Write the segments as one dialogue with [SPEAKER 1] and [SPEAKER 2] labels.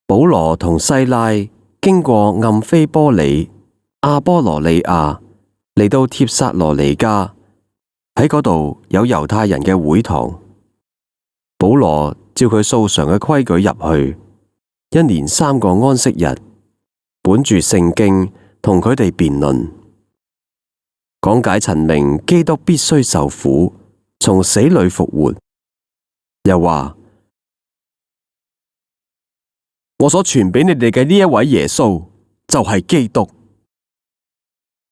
[SPEAKER 1] 保羅同西拉經過暗非波里、阿波羅尼亞，嚟到帖撒羅尼迦，喺嗰度有猶太人嘅會堂。保羅照佢素常嘅規矩入去，一連3個安息日，本住聖經同佢哋辯論，講解陳明基督必須受苦，從死裏復活。又話：我所傳俾你哋嘅呢一位耶穌就係基督。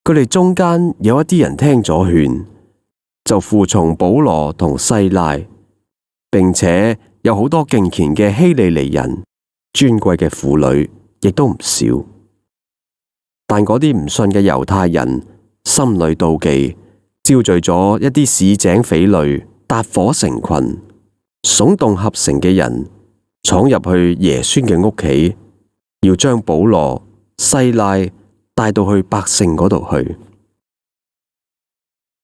[SPEAKER 1] 佢哋中間有一啲人聽咗勸，就附從保羅同西拉，並且有好多敬虔嘅希利尼人、尊貴嘅婦女，亦都唔少。但嗰啲唔信嘅猶太人心裏妒忌，招聚咗一啲市井匪類，搭伙成群，聳動合城嘅人，闖入去耶孫嘅屋企，要將保羅、西拉帶到去百姓嗰度去。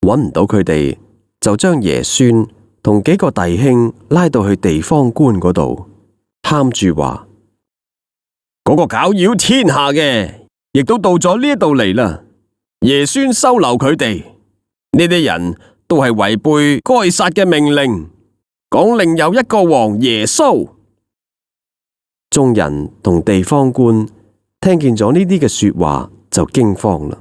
[SPEAKER 1] 揾唔到佢哋，就將耶孫同幾個弟兄拉到去地方官嗰度，喊住話：嗰個攪擾天下嘅，亦都到咗呢一度嚟啦。耶孫收留佢哋，呢啲人都係違背該撒嘅命令，講另有一個王耶穌。眾人同地方官聽見咗呢啲嘅說話，就驚慌啦。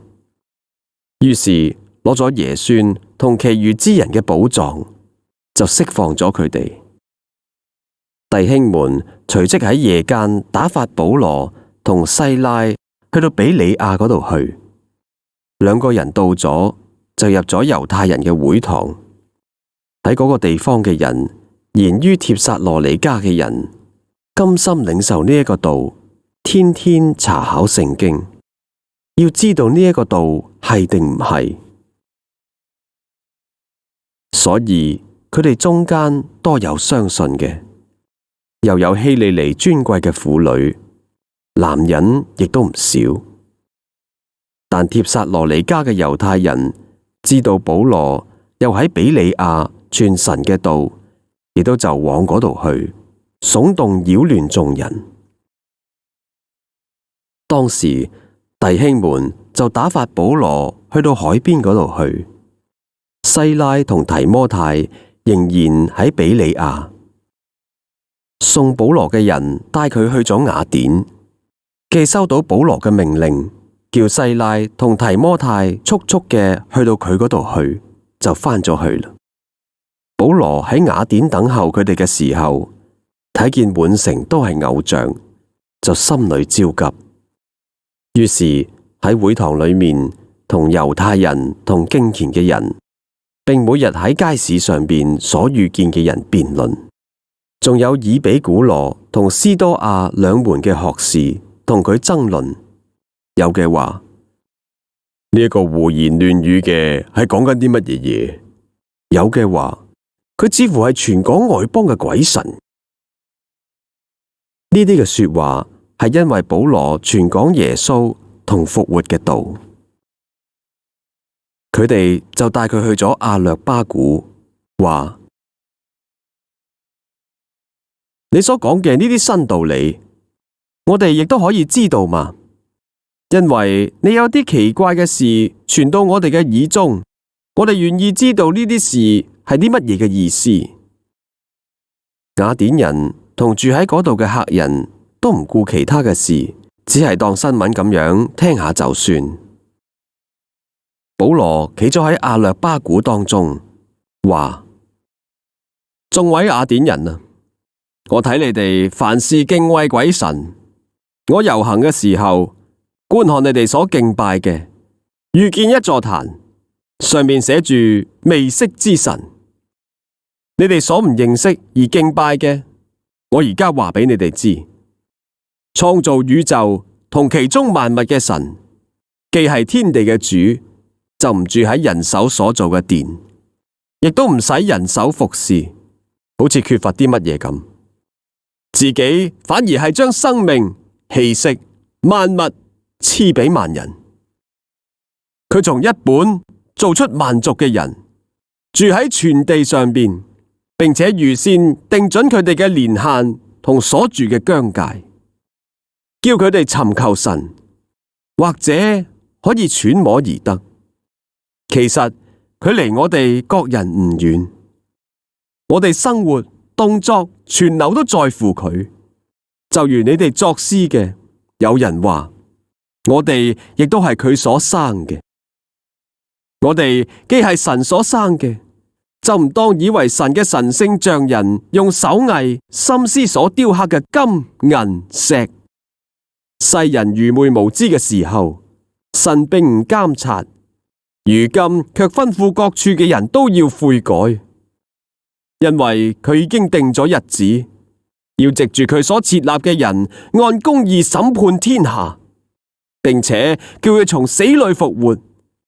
[SPEAKER 1] 於是攞咗耶孫同其餘之人嘅寶藏，就釋放咗佢哋。弟兄們隨即喺夜間打發保羅同西拉去到比里亞嗰度去。2個人到咗，就入咗猶太人嘅會堂。喺嗰個地方嘅人，言於帖撒羅尼迦嘅人，甘心領受呢一個道，天天查考聖經，要知道呢一個道係定唔係。所以佢哋中間多有相信嘅，又有希利尼尊貴嘅婦女，男人亦都唔少。但帖撒羅尼迦嘅猶太人知道保羅又喺比里亞傳神嘅道，亦都就往嗰度去，聳動擾亂眾人。當時弟兄們就打發保羅去到海邊嗰度去，西拉同提摩太仍然喺比里亞。送保羅嘅人帶佢去咗雅典，既收到保羅嘅命令，叫西拉同提摩太速速嘅去到佢嗰度去，就返咗去啦。保羅喺雅典等候佢哋嘅時候，睇見滿城都係偶像，就心裏焦急。於是喺會堂裏面同猶太人同敬虔嘅人，並每日喺街市上邊所遇見嘅人辯論。仲有以比古羅同斯多亞2門嘅學士同佢爭論。有嘅話，呢一個胡言亂語嘅係講緊啲乜嘢嘢？有嘅話，佢似乎係傳講外邦嘅鬼神。呢啲嘅說話係因為保羅傳講耶穌同復活嘅道。佢哋就帶佢去咗亞略巴古，話：你所講嘅呢啲新道理，我哋亦都可以知道嘛。因為你有啲奇怪嘅事傳到我哋嘅耳中，我哋願意知道呢啲事係啲乜嘢嘅意思。雅典人同住喺嗰度嘅客人都唔顧其他嘅事，只係當新聞咁樣聽下就算。保羅企咗喺亞略巴古當中，話：眾位雅典人啊，我睇你哋凡事敬畏鬼神，我遊行嘅時候，觀看你哋所敬拜嘅，遇見一座壇，上面寫住未識之神。你哋所唔認識而敬拜嘅，我而家話俾你哋知，創造宇宙同其中萬物嘅神，既係天地嘅主，就唔住喺人手所造嘅殿，亦都唔使人手服侍，好似缺乏啲乜嘢咁，自己反而係將生命、氣息、萬物賜俾萬人。佢從一本做出萬族嘅人，住喺全地上邊，並且預先定準佢哋嘅年限同所住嘅疆界。叫佢哋尋求神，或者可以揣摩而得。其實佢離我哋各人唔遠，我哋生活、動作、存留都在乎佢。就如你哋作詩嘅，有人話我哋亦都係佢所生嘅。我哋既係神所生嘅，就唔當以為神嘅神性像人用手藝心思所雕刻嘅金銀石。世人愚昧無知嘅時候，神並唔監察，如今卻吩咐各處嘅人都要悔改，因為佢已經定咗日子，要藉住佢所設立嘅人按公義審判天下，並且叫佢從死裏復活，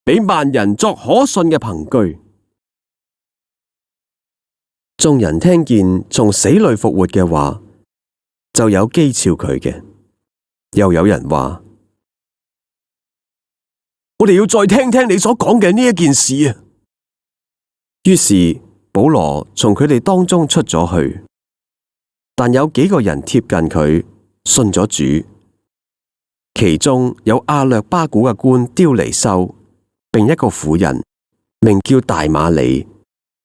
[SPEAKER 1] 俾萬人作可信嘅憑據。眾人聽見從死裏復活嘅話，就有譏誚佢嘅。又有人話：我哋要再聽聽你所講嘅呢一件事啊！於是保羅從佢哋當中出咗去，但有幾個人貼近佢，信咗主。其中有亞略巴古嘅官丟尼修，並一個婦人，名叫大馬里，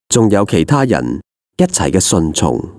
[SPEAKER 1] 仲有其他人一齊嘅信從。